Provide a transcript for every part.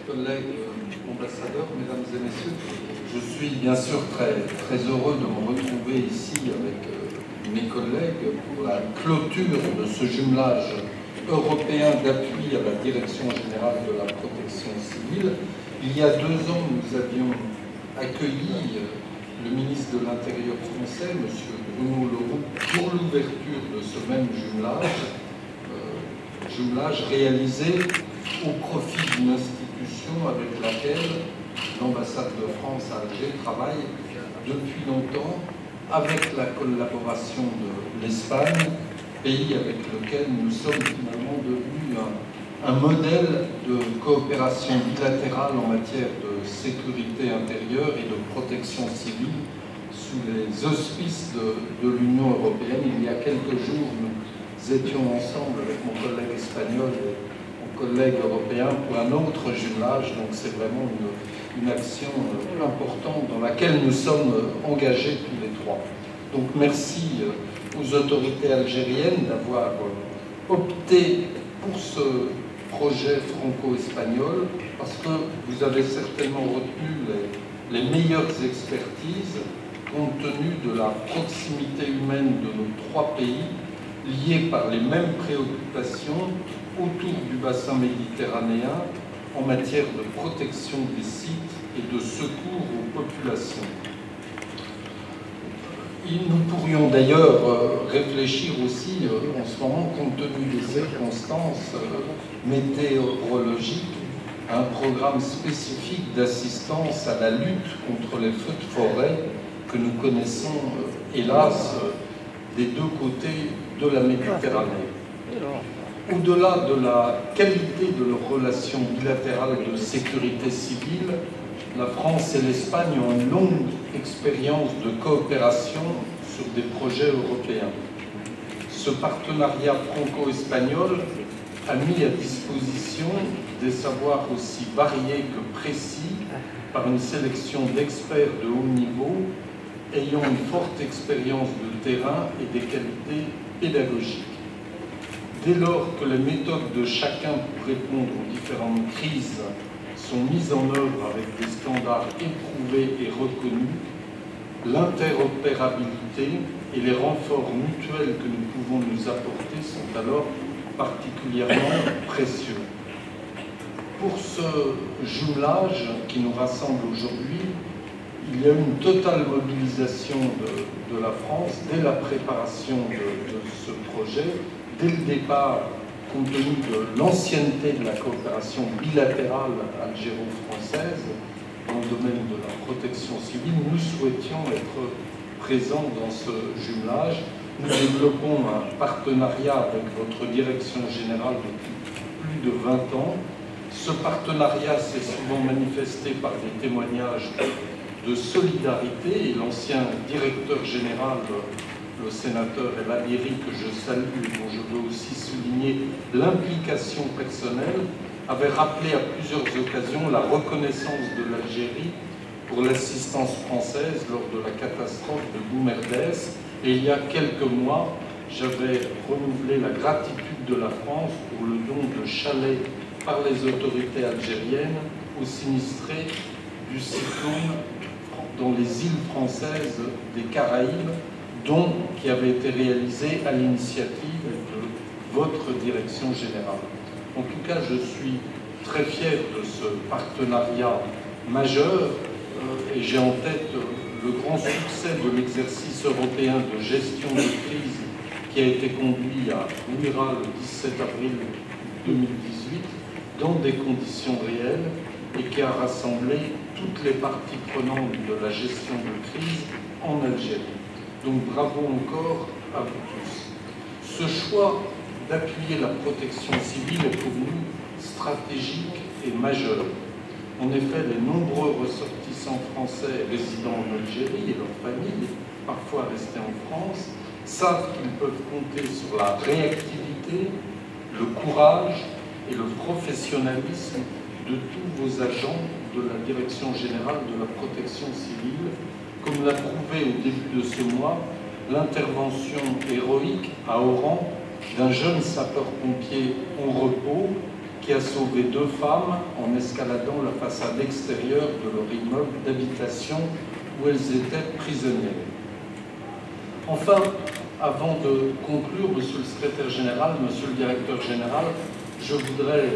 collègues ambassadeurs, mesdames et messieurs, je suis bien sûr très heureux de me retrouver ici avec mes collègues pour la clôture de ce jumelage européen d'appui à la Direction générale de la protection civile. Il y a 2 ans, nous avions accueilli le ministre de l'Intérieur français, M. Bruno Le Roux, pour l'ouverture de ce même jumelage réalisé au profit d'une institution avec laquelle l'ambassade de France à Alger travaille depuis longtemps, avec la collaboration de l'Espagne, pays avec lequel nous sommes finalement devenus un modèle de coopération bilatérale en matière de sécurité intérieure et de protection civile sous les auspices de l'Union européenne. Il y a quelques jours, nous étions ensemble avec mon collègue espagnol et mon collègue européen pour un autre jumelage, donc c'est vraiment une action importante dans laquelle nous sommes engagés tous les trois. Donc merci aux autorités algériennes d'avoir opté pour ce projet franco-espagnol, parce que vous avez certainement retenu les meilleures expertises compte tenu de la proximité humaine de nos 3 pays, liés par les mêmes préoccupations autour du bassin méditerranéen en matière de protection des sites et de secours aux populations. Nous pourrions d'ailleurs réfléchir aussi en ce moment, compte tenu des circonstances météorologiques, à un programme spécifique d'assistance à la lutte contre les feux de forêt que nous connaissons, hélas, des 2 côtés de la Méditerranée. Au-delà de la qualité de leurs relations bilatérales de sécurité civile, la France et l'Espagne ont une longue expérience de coopération sur des projets européens. Ce partenariat franco-espagnol a mis à disposition des savoirs aussi variés que précis par une sélection d'experts de haut niveau ayant une forte expérience de terrain et des qualités pédagogiques. Dès lors que les méthodes de chacun pour répondre aux différentes crises sont mises en œuvre avec des standards éprouvés et reconnus, l'interopérabilité et les renforts mutuels que nous pouvons nous apporter sont alors particulièrement précieux. Pour ce jumelage qui nous rassemble aujourd'hui, il y a eu une totale mobilisation de la France dès la préparation de ce projet, dès le départ, compte tenu de l'ancienneté de la coopération bilatérale algéro-française dans le domaine de la protection civile. Nous souhaitions être présents dans ce jumelage. Nous développons un partenariat avec votre direction générale depuis plus de 20 ans. Ce partenariat s'est souvent manifesté par des témoignages de solidarité, et l'ancien directeur général, le sénateur El Amiri, que je salue et dont je veux aussi souligner l'implication personnelle, avait rappelé à plusieurs occasions la reconnaissance de l'Algérie pour l'assistance française lors de la catastrophe de Boumerdès. Et il y a quelques mois, j'avais renouvelé la gratitude de la France pour le don de chalets par les autorités algériennes aux sinistrés du cyclone dans les îles françaises des Caraïbes, don qui avait été réalisé à l'initiative de votre direction générale. En tout cas, je suis très fier de ce partenariat majeur et j'ai en tête le grand succès de l'exercice européen de gestion de crise qui a été conduit à l'UIRA le 17 avril 2018 dans des conditions réelles et qui a rassemblé toutes les parties prenantes de la gestion de crise en Algérie. Donc bravo encore à vous tous. Ce choix d'appuyer la protection civile est pour nous stratégique et majeur. En effet, les nombreux ressortissants français résidant en Algérie et leurs familles, parfois restés en France, savent qu'ils peuvent compter sur la réactivité, le courage et le professionnalisme de tous vos agents de la Direction générale de la protection civile, comme l'a prouvé au début de ce mois l'intervention héroïque à Oran d'un jeune sapeur-pompier en repos qui a sauvé 2 femmes en escaladant la façade extérieure de leur immeuble d'habitation où elles étaient prisonnières. Enfin, avant de conclure, Monsieur le Secrétaire Général, Monsieur le Directeur Général, je voudrais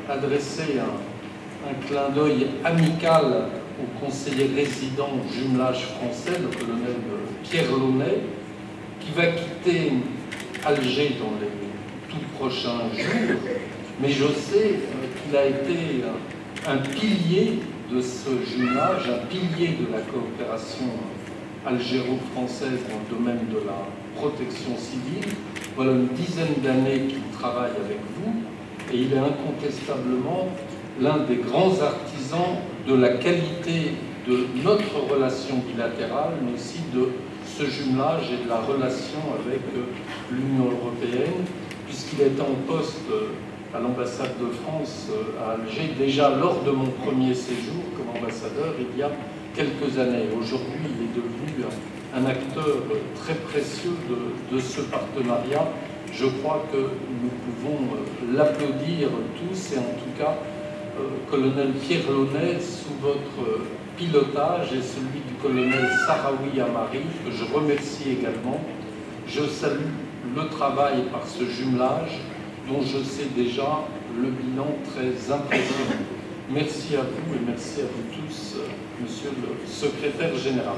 adresser un clin d'œil amical au conseiller résident jumelage français, le colonel Pierre Launay, qui va quitter Alger dans les tout prochains jours, mais je sais qu'il a été un pilier de ce jumelage, un pilier de la coopération algéro-française dans le domaine de la protection civile. Voilà une dizaine d'années qu'il travaille avec vous et il est incontestablement l'un des grands artisans de la qualité de notre relation bilatérale, mais aussi de ce jumelage et de la relation avec l'Union européenne, puisqu'il était en poste à l'ambassade de France à Alger, déjà lors de mon premier séjour comme ambassadeur, il y a quelques années. Aujourd'hui, il est devenu un acteur très précieux de ce partenariat. Je crois que nous pouvons l'applaudir tous, et en tout cas, colonel Pierre Launay, sous votre pilotage et celui du colonel Sahraoui Amari, que je remercie également, je salue le travail par ce jumelage dont je sais déjà le bilan très impressionnant. Merci à vous et merci à vous tous, Monsieur le Secrétaire Général.